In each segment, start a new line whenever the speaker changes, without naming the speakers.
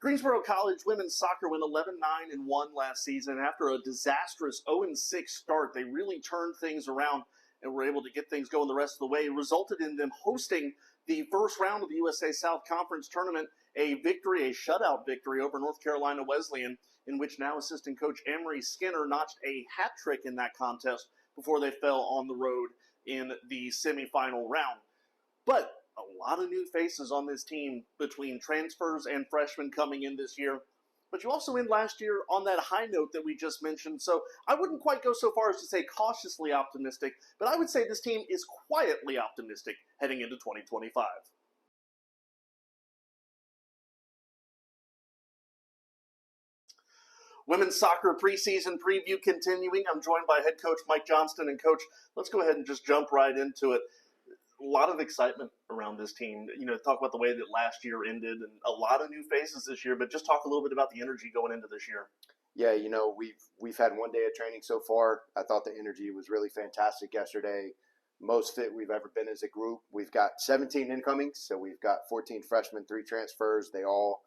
Greensboro College women's soccer went 11-9-1 last season. After a disastrous 0-6 start, they really turned things around and were able to get things going the rest of the way. It resulted in them hosting the first round of the USA South Conference Tournament, a victory, a shutout victory over North Carolina Wesleyan, in which now assistant coach Amery Skinner notched a hat trick in that contest before they fell on the road in the semifinal round. But a lot of new faces on this team between transfers and freshmen coming in this year. But you also end last year on that high note that we just mentioned. So I wouldn't quite go so far as to say cautiously optimistic, but I would say this team is quietly optimistic heading into 2025. Women's soccer preseason preview continuing. I'm joined by head coach Mike Johnston. And coach, let's go ahead and just jump right into it. A lot of excitement around this team. Talk about the way that last year ended and a lot of new faces this year, but just talk a little bit about the energy going into this year.
Yeah, we've had one day of training so far. I thought the energy was really fantastic yesterday. Most fit we've ever been as a group. We've got 17 incomings, so we've got 14 freshmen, 3 transfers. They all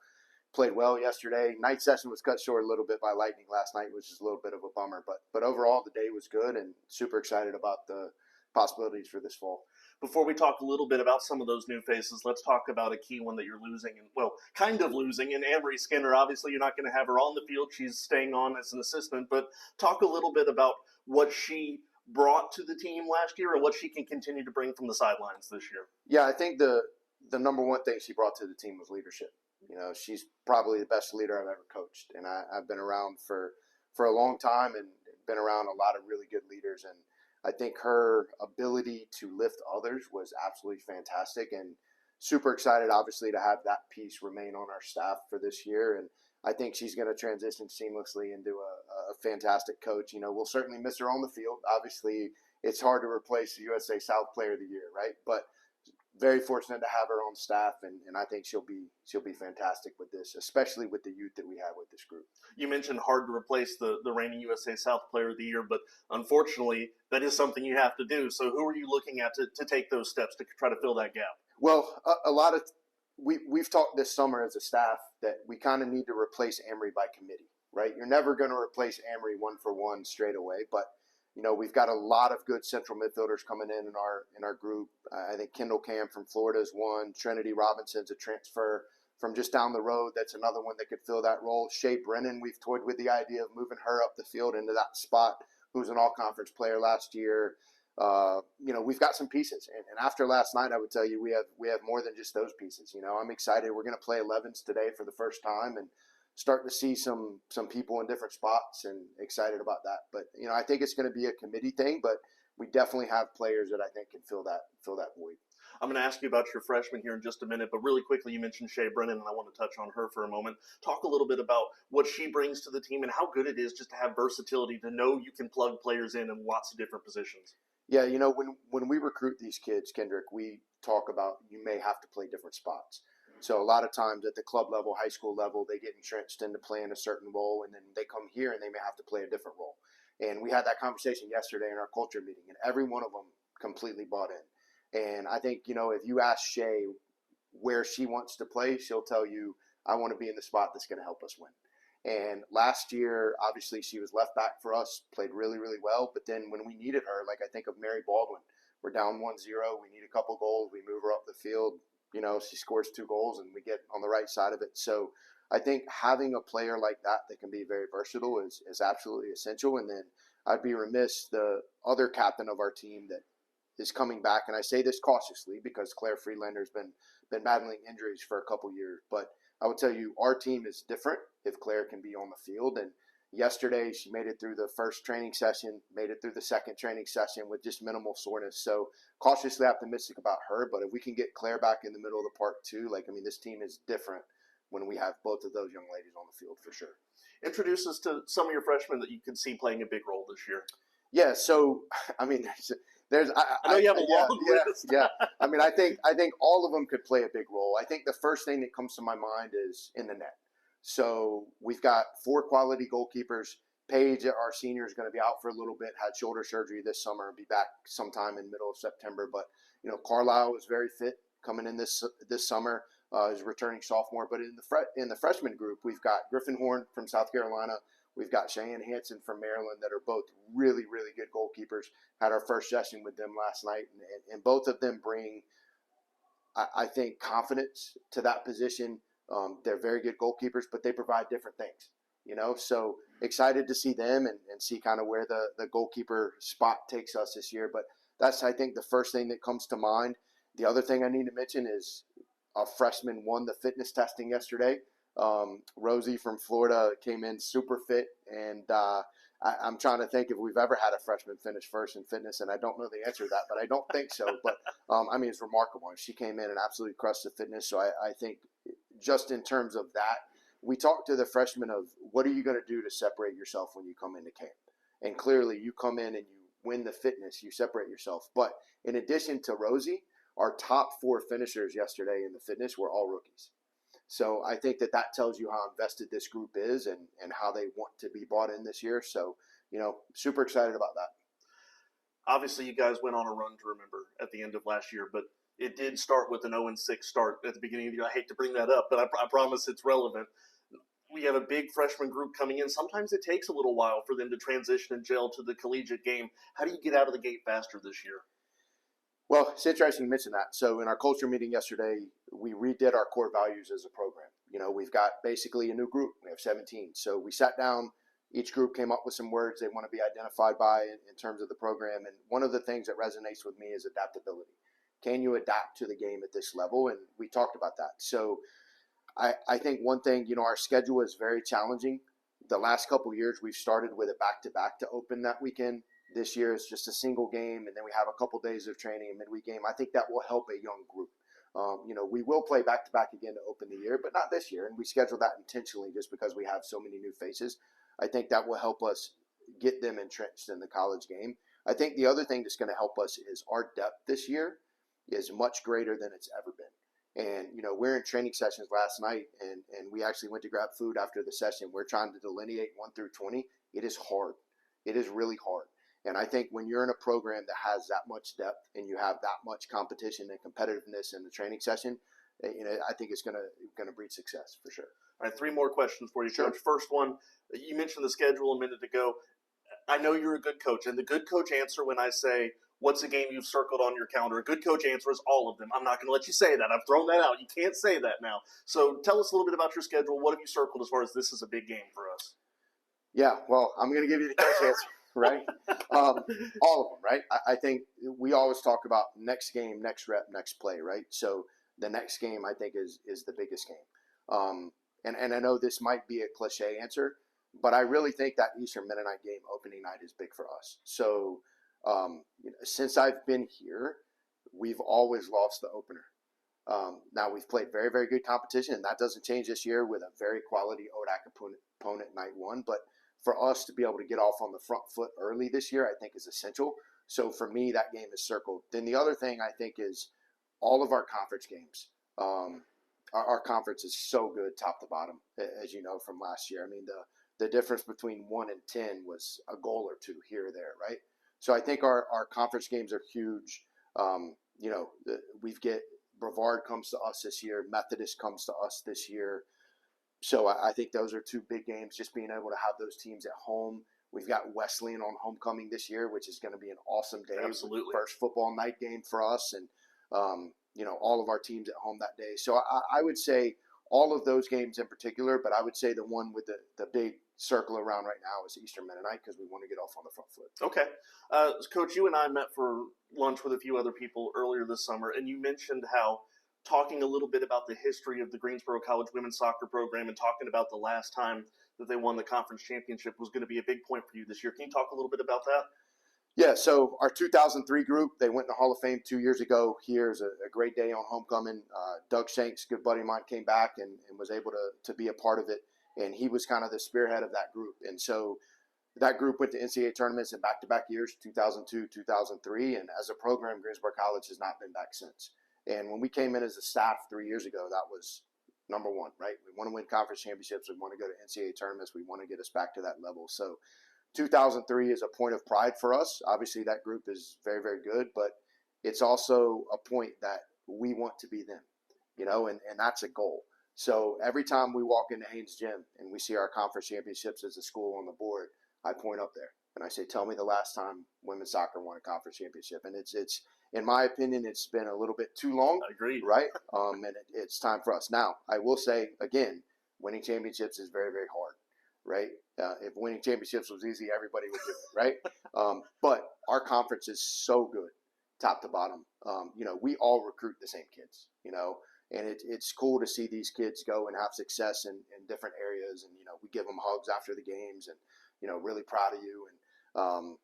played well yesterday. Night session was cut short a little bit by lightning last night, which is a little bit of a bummer. But overall, the day was good and super excited about the possibilities for this fall.
Before we talk a little bit about some of those new faces, let's talk about a key one that you're losing, and kind of losing, in Amery Skinner. Obviously, you're not going to have her on the field. She's staying on as an assistant, but talk a little bit about what she brought to the team last year and what she can continue to bring from the sidelines this year.
Yeah, I think the number one thing she brought to the team was leadership. She's probably the best leader I've ever coached, and I've been around for a long time and been around a lot of really good leaders, and I think her ability to lift others was absolutely fantastic, and super excited, obviously, to have that piece remain on our staff for this year. And I think she's going to transition seamlessly into a fantastic coach. We'll certainly miss her on the field. Obviously, it's hard to replace the USA South Player of the Year, right? But very fortunate to have her on staff, and I think she'll be fantastic with this, especially with the youth that we have with this group.
You mentioned hard to replace the reigning USA South Player of the Year, but unfortunately, that is something you have to do. So who are you looking at to take those steps to try to fill that gap?
Well, we've talked this summer as a staff that we kind of need to replace Amery by committee, right? You're never going to replace Amery one for one straight away, but we've got a lot of good central midfielders coming in our group. I think Kendall Cam from Florida is one. Trinity Robinson's a transfer from just down the road. That's another one that could fill that role. Shay Brennan, we've toyed with the idea of moving her up the field into that spot, who's an all-conference player last year. We've got some pieces. And after last night, I would tell you we have more than just those pieces. I'm excited. We're going to play 11s today for the first time and start to see some people in different spots, and excited about that. But I think it's going to be a committee thing, but we definitely have players that I think can fill that void.
I'm going to ask you about your freshman here in just a minute, but really quickly, you mentioned Shay Brennan, and I want to touch on her for a moment. Talk a little bit about what she brings to the team and how good it is just to have versatility, to know you can plug players in lots of different positions.
Yeah, when we recruit these kids, Kendrick, we talk about you may have to play different spots. So a lot of times at the club level, high school level, they get entrenched into playing a certain role, and then they come here and they may have to play a different role. And we had that conversation yesterday in our culture meeting, and every one of them completely bought in. And I think, if you ask Shay where she wants to play, she'll tell you, I want to be in the spot that's going to help us win. And last year, obviously, she was left back for us, played really, really well. But then when we needed her, like I think of Mary Baldwin, we're down 1-0, we need a couple goals, we move her up the field. She scores 2 goals and we get on the right side of it. So I think having a player like that can be very versatile is absolutely essential. And then I'd be remiss, the other captain of our team that is coming back, and I say this cautiously because Claire Freedlander's been battling injuries for a couple years, but I would tell you our team is different if Claire can be on the field. And yesterday she made it through the first training session, made it through the second training session with just minimal soreness. So cautiously optimistic about her, but if we can get Claire back in the middle of the park too, this team is different when we have both of those young ladies on the field for sure.
Introduce us to some of your freshmen that you can see playing a big role this year.
Yeah, so I know
you have a long list.
Yeah. I think all of them could play a big role. I think the first thing that comes to my mind is in the net. So we've got 4 quality goalkeepers. Paige, our senior, is going to be out for a little bit, had shoulder surgery this summer and be back sometime in middle of September. But, Carlisle is very fit coming in this summer. is a returning sophomore. But in the freshman group, we've got Griffin Horn from South Carolina. We've got Cheyenne Hansen from Maryland that are both really, really good goalkeepers. Had our first session with them last night, and both of them bring, I think, confidence to that position. They're very good goalkeepers, but they provide different things, So excited to see them and see kind of where the goalkeeper spot takes us this year. But that's, I think, the first thing that comes to mind. The other thing I need to mention is a freshman won the fitness testing yesterday. Rosie from Florida came in super fit, and I'm trying to think if we've ever had a freshman finish first in fitness, and I don't know the answer to that, but I don't think so. But it's remarkable. She came in and absolutely crushed the fitness. So I think just in terms of that, we talked to the freshmen of what are you going to do to separate yourself when you come into camp, and clearly you come in and you win the fitness, you separate yourself. But in addition to Rosie, our top 4 finishers yesterday in the fitness were all rookies. So I think that tells you how invested this group is and how they want to be bought in this year. So, super excited about that.
Obviously, you guys went on a run to remember at the end of last year, but it did start with an 0-6 start at the beginning of the year. I hate to bring that up, but I promise it's relevant. We have a big freshman group coming in. Sometimes it takes a little while for them to transition and gel to the collegiate game. How do you get out of the gate faster this year?
Well, it's interesting you mention that. So in our culture meeting yesterday, we redid our core values as a program. We've got basically a new group. We have 17. So we sat down. Each group came up with some words they want to be identified by in terms of the program. And one of the things that resonates with me is adaptability. Can you adapt to the game at this level? And we talked about that. So I think one thing, our schedule is very challenging. The last couple of years, we've started with a back-to-back to open that weekend. This year is just a single game, and then we have a couple days of training and midweek game. I think that will help a young group. We will play back-to-back again to open the year, but not this year. And we scheduled that intentionally just because we have so many new faces. I think that will help us get them entrenched in the college game. I think the other thing that's going to help us is our depth this year is much greater than it's ever been. And, we're in training sessions last night, and we actually went to grab food after the session. We're trying to delineate 1 through 20. It is hard. It is really hard. And I think when you're in a program that has that much depth and you have that much competition and competitiveness in the training session, I think it's going to breed success for sure.
All right, 3 more questions for you,
Sure.
Coach. First one, you mentioned the schedule a minute ago. I know you're a good coach, and the good coach answer when I say, what's a game you've circled on your calendar? A good coach answer is all of them. I'm not going to let you say that. I've thrown that out. You can't say that now. So tell us a little bit about your schedule. What have you circled as far as this is a big game for us?
Yeah, well, I'm going to give you the coach answer. Right? All of them, right? I think we always talk about next game, next rep, next play, right? So the next game, I think, is the biggest game. And I know this might be a cliche answer, but I really think that Eastern Mennonite game opening night is big for us. So since I've been here, we've always lost the opener. Now we've played very, very good competition, and that doesn't change this year with a very quality ODAC opponent night 1, but for us to be able to get off on the front foot early this year, I think is essential. So for me, that game is circled. Then the other thing I think is all of our conference games. Our conference is so good top to bottom, as you know from last year. I mean, the difference between 1 and 10 was a goal or 2 here or there, right? So I think our conference games are huge. We get Brevard comes to us this year. Methodist comes to us this year. So I think those are 2 big games, just being able to have those teams at home. We've got Wesleyan on homecoming this year, which is going to be an awesome day.
Absolutely.
First football night game for us, and, all of our teams at home that day. So I would say all of those games in particular, but I would say the one with the big circle around right now is Eastern Mennonite because we want to get off on the front foot.
Okay. Coach, you and I met for lunch with a few other people earlier this summer, and you mentioned how talking a little bit about the history of the Greensboro College women's soccer program and talking about the last time that they won the conference championship was going to be a big point for you this year. Can you talk a little bit about that?
Yeah, so our 2003 group, they went in the Hall of Fame 2 years ago. Here's a great day on homecoming. Doug Shanks, good buddy of mine, came back and was able to be a part of it, and he was kind of the spearhead of that group. And so that group went to NCAA tournaments in back-to-back years, 2002, 2003, and as a program, Greensboro College has not been back since. And when we came in as a staff 3 years ago, that was number 1, right? We want to win conference championships. We want to go to NCAA tournaments. We want to get us back to that level. So 2003 is a point of pride for us. Obviously, that group is very, very good, but it's also a point that we want to be them. and that's a goal. So every time we walk into Haynes Gym and we see our conference championships as a school on the board, I point up there and I say, tell me the last time women's soccer won a conference championship. And it's in my opinion, it's been a little bit too long.
I agree.
Right? And it's time for us. Now, I will say, again, winning championships is very, very hard, right? If winning championships was easy, everybody would do it, right? But our conference is so good, top to bottom. We all recruit the same kids, and it's cool to see these kids go and have success in different areas. And, we give them hugs after the games and, really proud of you. And,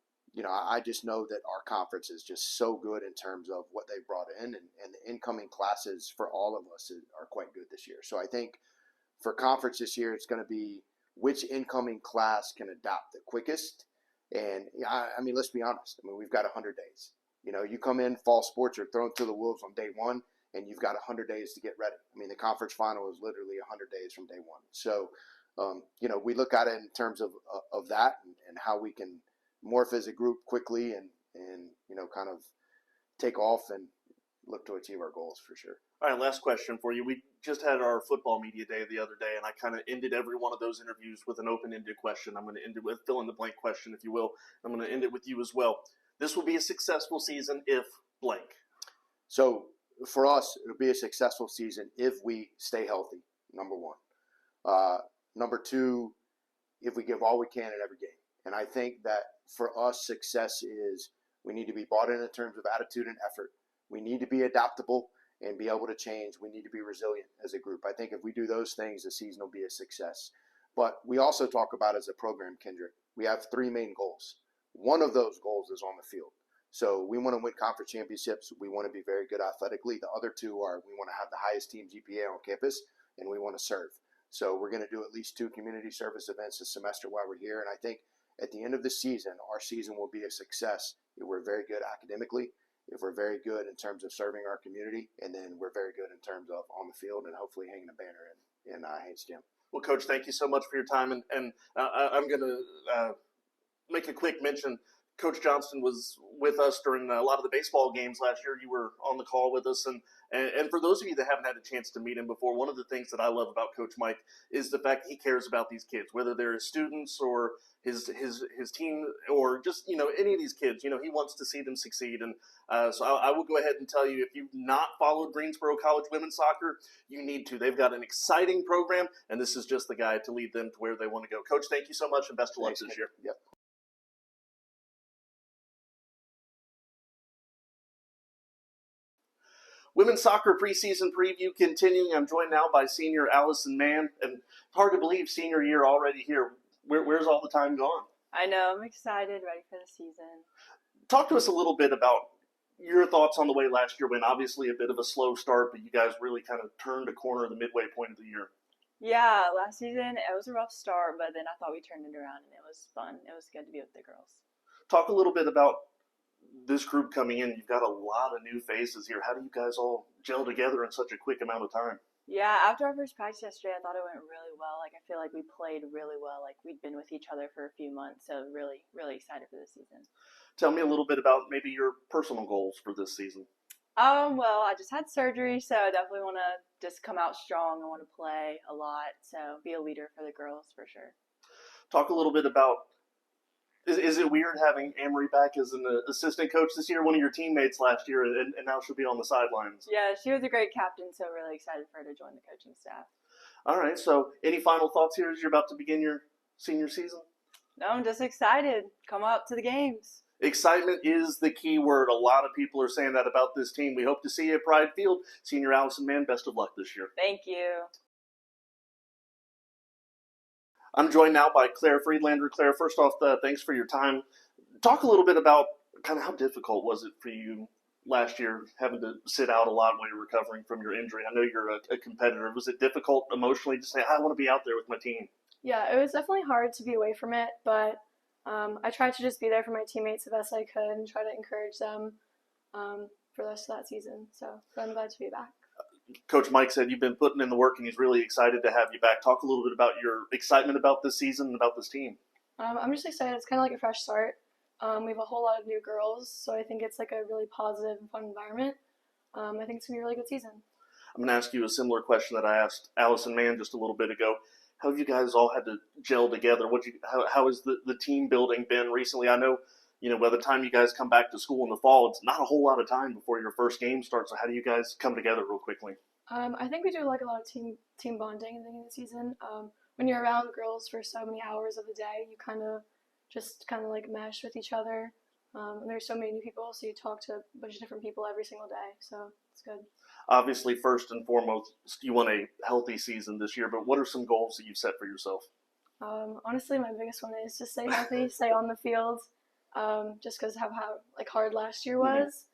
I just know that our conference is just so good in terms of what they brought in, and the incoming classes for all of us are quite good this year. So I think for conference this year, it's going to be which incoming class can adapt the quickest. And I mean, let's be honest. I mean, we've got 100 days. You come in, fall sports are thrown to the wolves on day one, and you've got 100 days to get ready. I mean, the conference final is literally 100 days from day one. So, we look at it in terms of that and how we can morph as a group quickly and kind of take off and look to achieve our goals for sure.
All right, last question for you. We just had our football media day the other day, and I kind of ended every one of those interviews with an open-ended question. I'm going to end it with fill-in-the-blank question, if you will. I'm going to end it with you as well. This will be a successful season if blank.
So for us, it'll be a successful season if we stay healthy, number one. Number two, if we give all we can at every game. And I think that for us, success is we need to be bought in terms of attitude and effort. We need to be adaptable and be able to change. We need to be resilient as a group. I think if we do those things, the season will be a success. But we also talk about as a program, Kendrick, we have three main goals. One of those goals is on the field. So we want to win conference championships. We want to be very good athletically. The other two are we want to have the highest team GPA on campus, and we want to serve. So we're going to do at least 2 community service events this semester while we're here. And I think at the end of the season, our season will be a success if we're very good academically, if we're very good in terms of serving our community, and then we're very good in terms of on the field and hopefully hanging a banner in Haynes Gym.
Well, Coach, thank you so much for your time. And I'm going to make a quick mention. Coach Johnston was with us during a lot of the baseball games last year. You were on the call with us. And for those of you that haven't had a chance to meet him before, one of the things that I love about Coach Mike is the fact that he cares about these kids, whether they're his students or his team or just, any of these kids. He wants to see them succeed. And so I will go ahead and tell you, if you've not followed Greensboro College women's soccer, you need to. They've got an exciting program, and this is just the guy to lead them to where they want to go. Coach, thank you so much, and best of luck this year.
Yep.
Women's soccer preseason preview continuing. I'm joined now by senior Allison Mann, and hard to believe senior year already here. Where's all the time gone?
I know. I'm excited, ready for the season.
Talk to us a little bit about your thoughts on the way last year went. Obviously a bit of a slow start, but you guys really kind of turned a corner in the midway point of the year.
Yeah, last season it was a rough start, but then I thought we turned it around, and it was fun. It was good to be with the girls.
Talk a little bit about this group coming in. You've got a lot of new faces here. How do you guys all gel together in such a quick amount of time?
Yeah, after our first practice yesterday, I thought it went really well. I feel like we played really well. We'd been with each other for a few months, so really, really excited for this season.
Tell me a little bit about maybe your personal goals for this season.
Well, I just had surgery, so I definitely want to just come out strong. I want to play a lot, so be a leader for the girls for sure.
Talk a little bit about, is it weird having Amery back as an assistant coach this year? One of your teammates last year, and now she'll be on the sidelines.
Yeah, she was a great captain, so really excited for her to join the coaching staff.
All right, so any final thoughts here as you're about to begin your senior season?
No, I'm just excited. Come up to the games.
Excitement is the key word. A lot of people are saying that about this team. We hope to see you at Pride Field. Senior Allison Mann, best of luck this year.
Thank you.
I'm joined now by Claire Freedlander. Claire, first off, thanks for your time. Talk a little bit about kind of how difficult was it for you last year, having to sit out a lot while you're recovering from your injury. I know you're a competitor. Was it difficult emotionally to say, I want to be out there with my team?
Yeah, it was definitely hard to be away from it, but I tried to just be there for my teammates the best I could and try to encourage them for the rest of that season. So I'm glad to be back.
Coach Mike said you've been putting in the work and he's really excited to have you back. Talk a little bit about your excitement about this season and about this team.
I'm just excited. It's kind of like a fresh start. We have a whole lot of new girls, so I think it's like a really positive and fun environment. I think it's going to be a really good season.
I'm going to ask you a similar question that I asked Allison Mann just a little bit ago. How have you guys all had to gel together? How has the team building been recently? I know, by the time you guys come back to school in the fall, it's not a whole lot of time before your first game starts. So how do you guys come together real quickly?
I think we do like a lot of team bonding in the beginning of the season. When you're around girls for so many hours of the day, you kind of like mesh with each other. And there's so many new people, so you talk to a bunch of different people every single day. So it's good.
Obviously, first and foremost, you want a healthy season this year, but what are some goals that you've set for yourself?
Honestly, my biggest one is to stay healthy, stay on the field, just because of how hard last year was.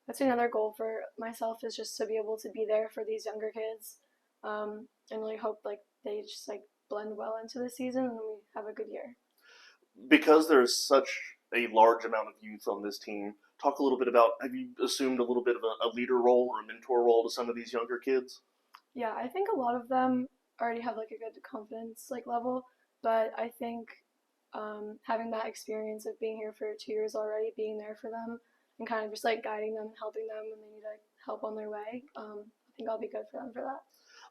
That's another goal for myself, is just to be able to be there for these younger kids, and really hope they just blend well into the season and we have a good year.
Because there's such a large amount of youth on this team, talk a little bit about, have you assumed a little bit of a leader role or a mentor role to some of these younger kids?
Yeah, I think a lot of them already have a good confidence level, but I think having that experience of being here for 2 years already, being there for them and kind of just guiding them and helping them when they need help on their way, I think I'll be good for them for that.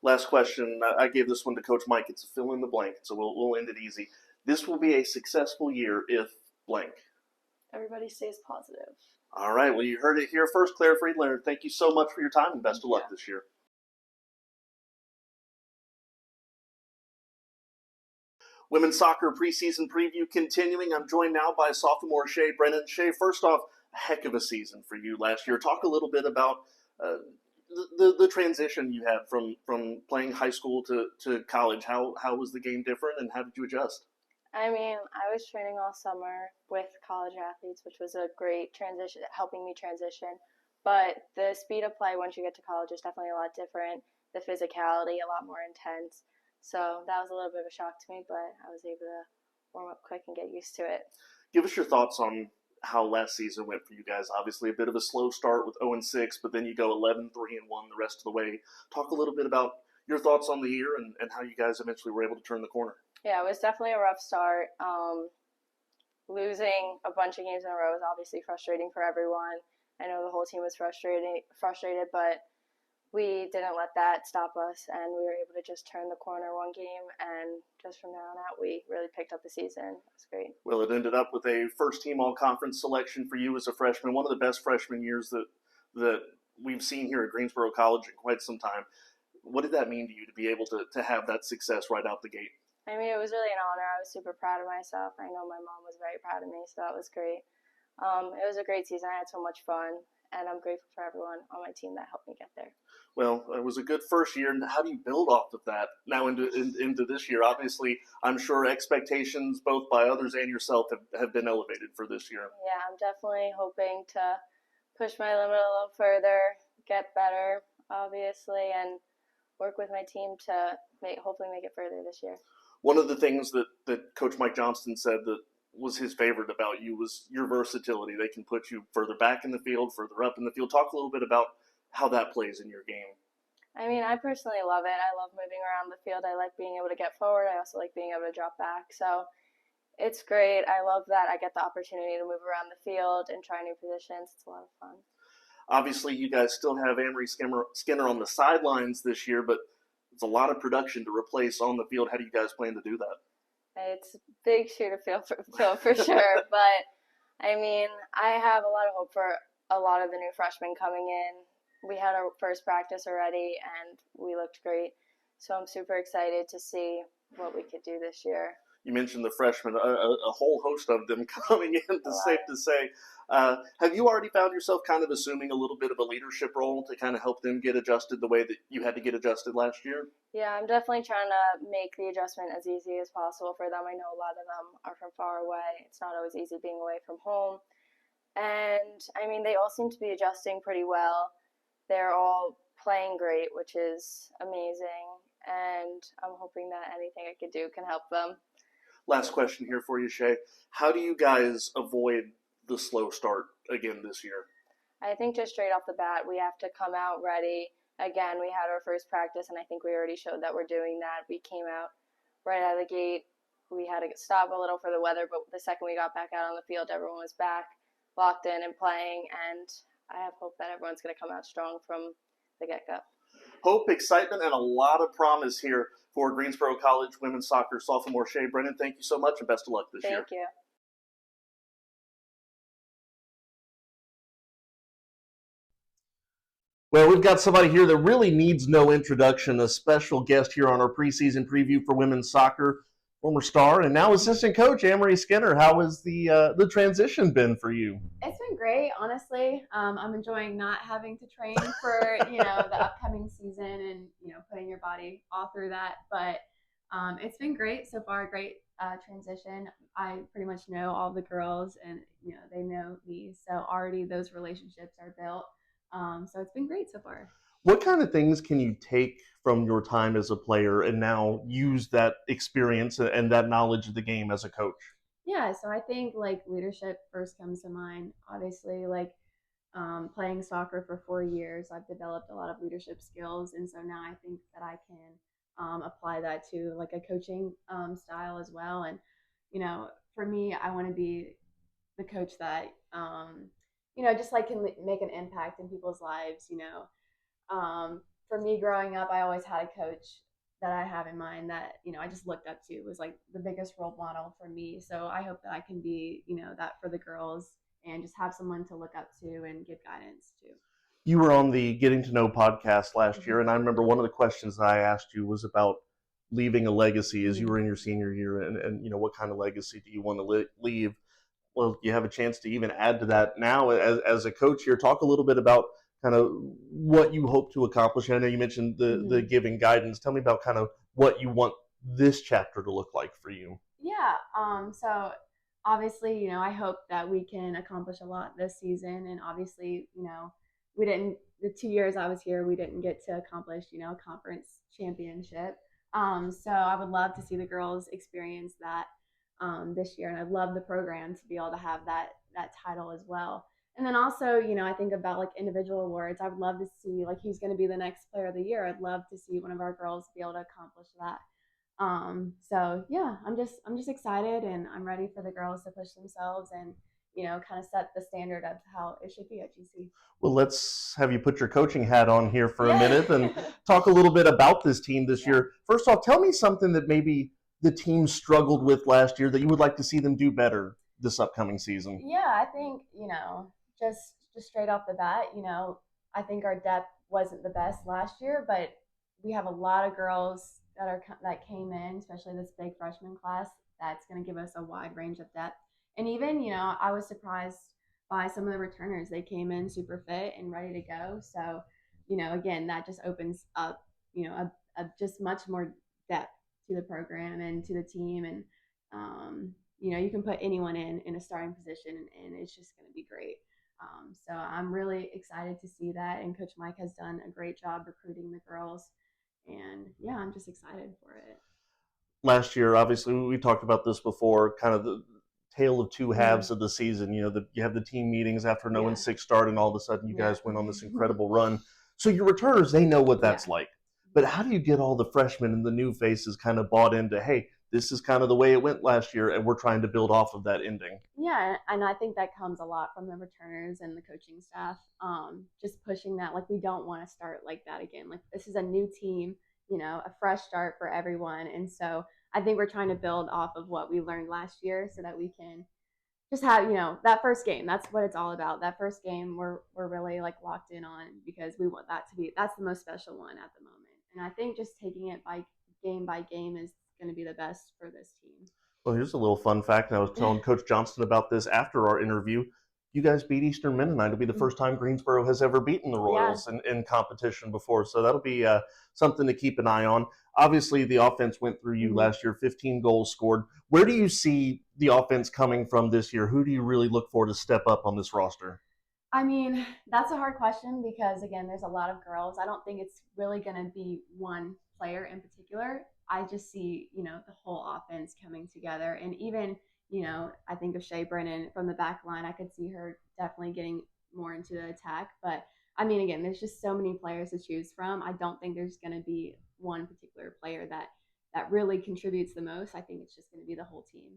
Last question. I gave this one to Coach Mike. It's a fill in the blank, so we'll end it easy. This will be a successful year if blank.
Everybody stays positive.
All right. Well, you heard it here first, Claire Freedlander. Thank you so much for your time and best of luck this year. Women's soccer preseason preview continuing. I'm joined now by sophomore Shay Brennan. Shay, first off, a heck of a season for you last year. Talk a little bit about the transition you had from playing high school to college. How was the game different, and how did you adjust?
I mean, I was training all summer with college athletes, which was a great transition, helping me transition. But the speed of play once you get to college is definitely a lot different. The physicality, a lot more intense. So that was a little bit of a shock to me, but I was able to warm up quick and get used to it.
Give us your thoughts on how last season went for you guys. Obviously, a bit of a slow start with 0-6, but then you go 11-3-1 the rest of the way. Talk a little bit about your thoughts on the year and how you guys eventually were able to turn the corner.
Yeah, it was definitely a rough start. Losing a bunch of games in a row was obviously frustrating for everyone. I know the whole team was frustrated, but we didn't let that stop us, and we were able to just turn the corner one game, and just from there on out, we really picked up the season. It was great.
Well, it ended up with a first-team all-conference selection for you as a freshman, one of the best freshman years that we've seen here at Greensboro College in quite some time. What did that mean to you to be able to have that success right out the gate?
I mean, it was really an honor. I was super proud of myself. I know my mom was very proud of me, so that was great. It was a great season. I had so much fun, and I'm grateful for everyone on my team that helped me get there.
Well, it was a good first year, and how do you build off of that now into this year? Obviously, I'm sure expectations both by others and yourself have been elevated for this year.
Yeah, I'm definitely hoping to push my limit a little further, get better, obviously, and work with my team to hopefully make it further this year.
One of the things that Coach Mike Johnston said that was his favorite about you was your versatility. They can put you further back in the field, further up in the field. Talk a little bit about how that plays in your game.
I mean, I personally love it. I love moving around the field. I like being able to get forward. I also like being able to drop back. So it's great. I love that I get the opportunity to move around the field and try new positions. It's a lot of fun.
Obviously, you guys still have Amery Skinner on the sidelines this year, but it's a lot of production to replace on the field. How do you guys plan to do that?
It's a big shoe to fill for sure. But, I mean, I have a lot of hope for a lot of the new freshmen coming in. We had our first practice already, and we looked great. So I'm super excited to see what we could do this year.
You mentioned the freshmen, a whole host of them coming in, it's safe to say. Have you already found yourself kind of assuming a little bit of a leadership role to kind of help them get adjusted the way that you had to get adjusted last year?
Yeah, I'm definitely trying to make the adjustment as easy as possible for them. I know a lot of them are from far away. It's not always easy being away from home. And, I mean, they all seem to be adjusting pretty well. They're all playing great, which is amazing. And I'm hoping that anything I could do can help them.
Last question here for you, Shay. How do you guys avoid the slow start again this year?
I think just straight off the bat, we have to come out ready. Again, we had our first practice, and I think we already showed that we're doing that. We came out right out of the gate. We had to stop a little for the weather, but the second we got back out on the field, everyone was back, locked in and playing, and I have hope that everyone's going to come out strong from the get-go.
Hope, excitement, and a lot of promise here for Greensboro College women's soccer sophomore Shay Brennan. Thank you so much, and best of luck this year.
Thank you.
Well, we've got somebody here that really needs no introduction, a special guest here on our preseason preview for women's soccer, former star and now assistant coach Amery Skinner. How has the transition been for you?
It's been great, honestly. I'm enjoying not having to train for the upcoming season and putting your body all through that. But it's been great so far. Great transition. I pretty much know all the girls, and they know me, so already those relationships are built. So it's been great so far.
What kind of things can you take from your time as a player and now use that experience and that knowledge of the game as a coach?
Yeah, so I think leadership first comes to mind. Obviously, playing soccer for 4 years, I've developed a lot of leadership skills, and so now I think that I can apply that to a coaching style as well. And for me, I want to be the coach that just can make an impact in people's lives. For me growing up, I always had a coach that I have in mind that I just looked up to, was the biggest role model for me. So I hope that I can be that for the girls and just have someone to look up to and give guidance to.
You were on the Getting to Know podcast last year, and I remember one of the questions that I asked you was about leaving a legacy as you were in your senior year, and what kind of legacy do you want to leave? Well, you have a chance to even add to that now as a coach here. Talk a little bit about kind of what you hope to accomplish. I know you mentioned the giving guidance. Tell me about kind of what you want this chapter to look like for you.
Yeah. So obviously, I hope that we can accomplish a lot this season. And obviously, we didn't, the 2 years I was here, we didn't get to accomplish, a conference championship. So I would love to see the girls experience that this year. And I'd love the program to be able to have that title as well. And then also, I think about individual awards. I would love to see who's going to be the next player of the year. I'd love to see one of our girls be able to accomplish that. So yeah, I'm just excited, and I'm ready for the girls to push themselves and kind of set the standard of how it should be at GC.
Well, let's have you put your coaching hat on here for a minute and talk a little bit about this team this year. First off, tell me something that maybe the team struggled with last year that you would like to see them do better this upcoming season.
Yeah, I think just straight off the bat, I think our depth wasn't the best last year, but we have a lot of girls that came in, especially this big freshman class, that's going to give us a wide range of depth. And even, I was surprised by some of the returners. They came in super fit and ready to go. So, again, that just opens up, a just much more depth to the program and to the team. And, you can put anyone in a starting position, and it's just going to be great. So I'm really excited to see that. And Coach Mike has done a great job recruiting the girls. And yeah, I'm just excited for it.
Last year, obviously, we talked about this before, kind of the tale of two halves of the season. You have the team meetings after 0-6 start, and all of a sudden you guys went on this incredible run. So your returners, they know what that's like. But how do you get all the freshmen and the new faces kind of bought into, hey, this is kind of the way it went last year, and we're trying to build off of that ending?
Yeah, and I think that comes a lot from the returners and the coaching staff, just pushing that. We don't want to start like that again. This is a new team, a fresh start for everyone. And so I think we're trying to build off of what we learned last year so that we can just have, that first game. That's what it's all about. That first game we're really locked in on, because we want that to be, that's the most special one at the moment. And I think just taking it by game is going to be the best for this team.
Well, here's a little fun fact. I was telling Coach Johnston about this after our interview. You guys beat Eastern Mennonite. It'll be the first time Greensboro has ever beaten the Royals in competition before. So that'll be something to keep an eye on. Obviously, the offense went through you last year, 15 goals scored. Where do you see the offense coming from this year? Who do you really look for to step up on this roster?
I mean, that's a hard question because, again, there's a lot of girls. I don't think it's really going to be one player in particular. I just see, the whole offense coming together. And even, I think of Shay Brennan from the back line. I could see her definitely getting more into the attack. But, I mean, again, there's just so many players to choose from. I don't think there's going to be one particular player that really contributes the most. I think it's just going to be the whole team.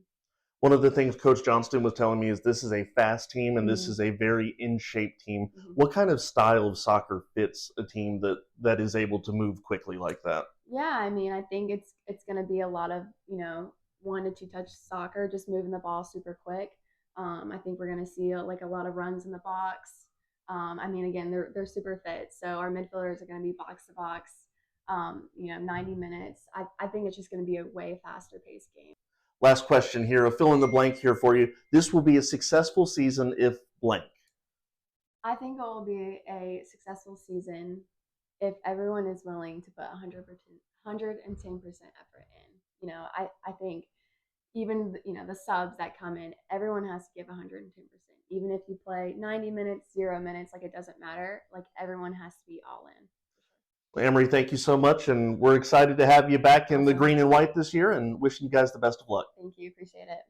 One of the things Coach Johnston was telling me is this is a fast team and this
Mhm.
is a very in-shape team.
Mhm.
What kind of style of soccer fits a team that is able to move quickly like that?
Yeah, I mean, I think it's going to be a lot of 1 to 2 touch soccer, just moving the ball super quick. I think we're going to see like a lot of runs in the box. I mean, again, they're super fit, so our midfielders are going to be box to box. 90 minutes. I think it's just going to be a way faster paced game.
Last question here, a fill in the blank here for you. This will be a successful season if blank.
I think it will be a successful season if everyone is willing to put 110% effort in. I think even the subs that come in, everyone has to give 110%. Even if you play 90 minutes, 0 minutes, like it doesn't matter. Like everyone has to be all in.
Amery, thank you so much, and we're excited to have you back in the
Awesome.
green and white this year, and wishing you guys the best of luck.
Thank you. Appreciate it.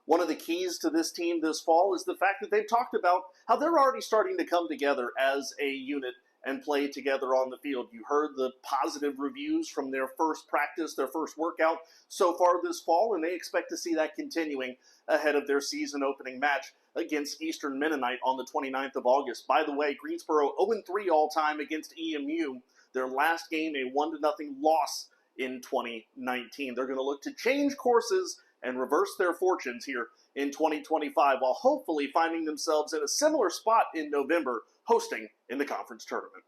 One of the keys to this team this fall is the fact that they've talked about how they're already starting to come together as a unit and play together on the field. You heard the positive reviews from their first practice, their first workout so far this fall, and they expect to see that continuing ahead of their season opening match against Eastern Mennonite on the 29th of August. By the way, Greensboro 0-3 all-time against EMU. Their last game, a 1-0 loss in 2019. They're going to look to change courses and reverse their fortunes here in 2025 while hopefully finding themselves in a similar spot in November hosting in the conference tournament.